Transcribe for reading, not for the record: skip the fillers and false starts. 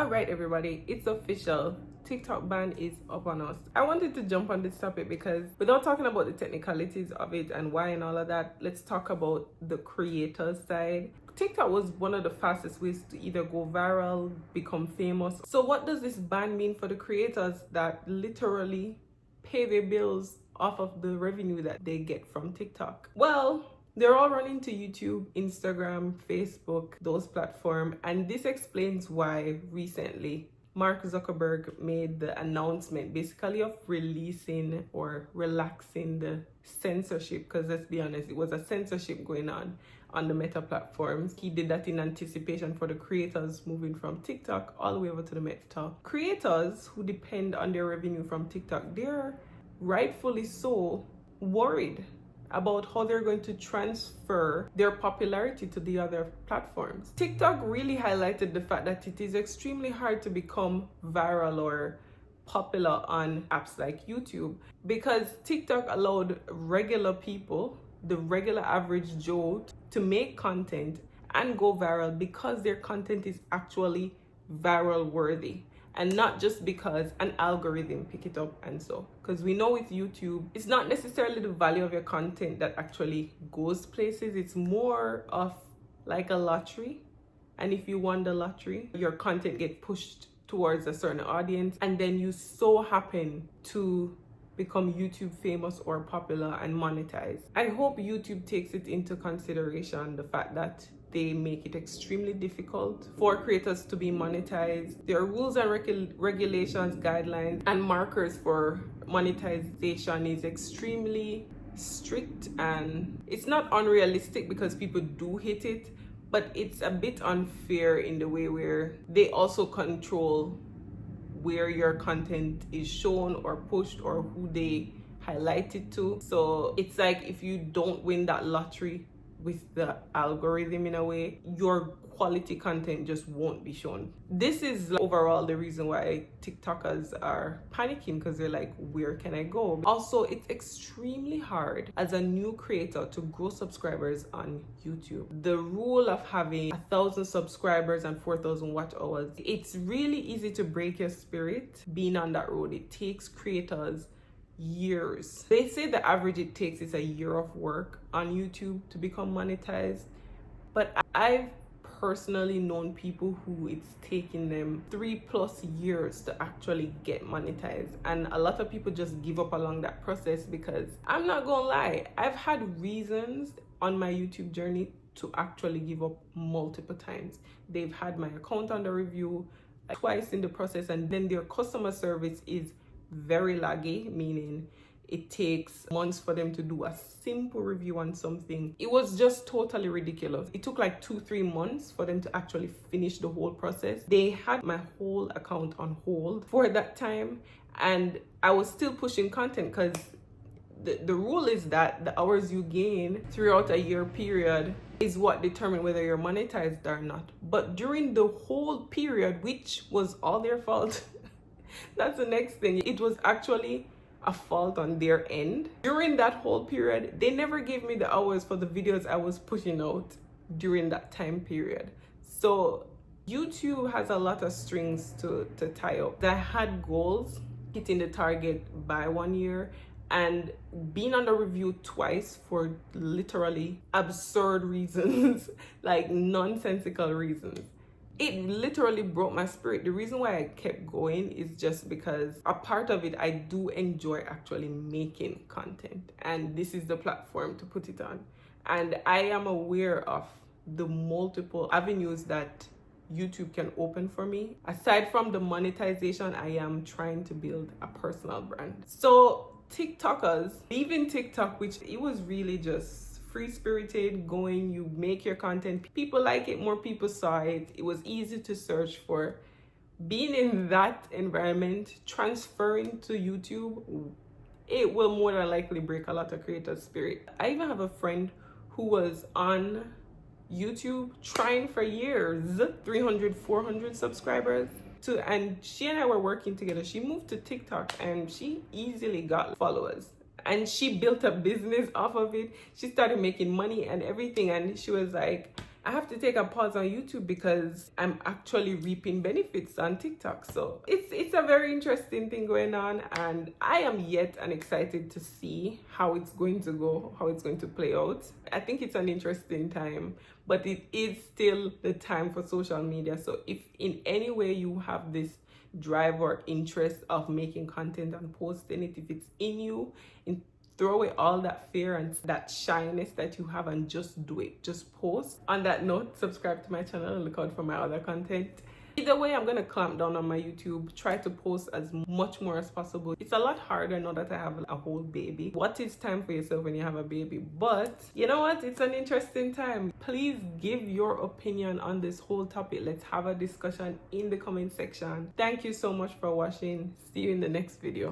All right, everybody, it's official. TikTok ban is up on us. I wanted to jump on this topic because without talking about the technicalities of it and why and all of that, let's talk about the creators side. TikTok was one of the fastest ways to either go viral, become famous. So what does this ban mean for the creators that literally pay their bills off of the revenue that they get from TikTok? Well, they're all running to YouTube, Instagram, Facebook, those platforms, and this explains why recently Mark Zuckerberg made the announcement basically of releasing or relaxing the censorship, because let's be honest, it was a censorship going on the Meta platforms. He did that in anticipation for the creators moving from TikTok all the way over to the Meta. Creators who depend on their revenue from TikTok, they're rightfully so worried about how they're going to transfer their popularity to the other platforms. TikTok really highlighted the fact that it is extremely hard to become viral or popular on apps like YouTube because TikTok allowed regular people, the regular average Joe, to make content and go viral because their content is actually viral worthy. And not just because an algorithm pick it up and so. Because we know with YouTube, it's not necessarily the value of your content that actually goes places. It's more of like a lottery. And if you won the lottery, your content get pushed towards a certain audience. And then you so happen to become YouTube famous or popular and monetize. I hope YouTube takes it into consideration, the fact that they make it extremely difficult for creators to be monetized. There are rules and regulations, guidelines, and markers for monetization is extremely strict, and it's not unrealistic because people do hit it, but it's a bit unfair in the way where they also control where your content is shown or pushed or who they highlight it to. So it's like if you don't win that lottery with the algorithm in a way, your quality content just won't be shown. This is overall the reason why TikTokers are panicking, because they're like, where can I go? Also, it's extremely hard as a new creator to grow subscribers on YouTube. The rule of having 1,000 subscribers and 4,000 watch hours, it's really easy to break your spirit being on that road. It takes creators years. They say the average it takes is a year of work on YouTube to become monetized, but I've personally known people who it's taking them 3+ years to actually get monetized, and a lot of people just give up along that process. Because I'm not gonna lie, I've had reasons on my YouTube journey to actually give up multiple times. They've had my account under review twice in the process, and then their customer service is very laggy, meaning it takes months for them to do a simple review on something. It was just totally ridiculous. It took like 2-3 months for them to actually finish the whole process. They had my whole account on hold for that time, and I was still pushing content because the rule is that the hours you gain throughout a year period is what determine whether you're monetized or not. But during the whole period, which was all their fault, that's the next thing. It was actually a fault on their end. During that whole period, they never gave me the hours for the videos I was pushing out during that time period. So YouTube has a lot of strings to tie up. I had goals, hitting the target by 1 year, and being on the review twice for literally absurd reasons, like nonsensical reasons. It literally broke my spirit. The reason why I kept going is just because a part of it, I do enjoy actually making content, and this is the platform to put it on. And I am aware of the multiple avenues that YouTube can open for me. Aside from the monetization, I am trying to build a personal brand. So TikTokers, leaving TikTok, which it was really just free-spirited, going, you make your content, people like it, more people saw it, it was easy to search for. Being in that environment, transferring to YouTube, it will more than likely break a lot of creators' spirit. I even have a friend who was on YouTube trying for years, 300, 400 subscribers. And she and I were working together. She moved to TikTok and she easily got followers. and she built a business off of it. She started making money and everything, and she was like, I have to take a pause on YouTube because I'm actually reaping benefits on TikTok. So it's a very interesting thing going on, and I am yet and excited to see how it's going to go, how it's going to play out. I think it's an interesting time, but it is still the time for social media. So if in any way you have this drive or interest of making content and posting it, if it's in you, throw away all that fear and that shyness that you have and just do it. Just post. On that note, subscribe to my channel and look out for my other content. Either way, I'm gonna clamp down on my YouTube, try to post as much more as possible. It's a lot harder now that I have a whole baby. What is time for yourself when you have a baby? But you know what? It's an interesting time. Please give your opinion on this whole topic. Let's have a discussion in the comment section. Thank you so much for watching. See you in the next video.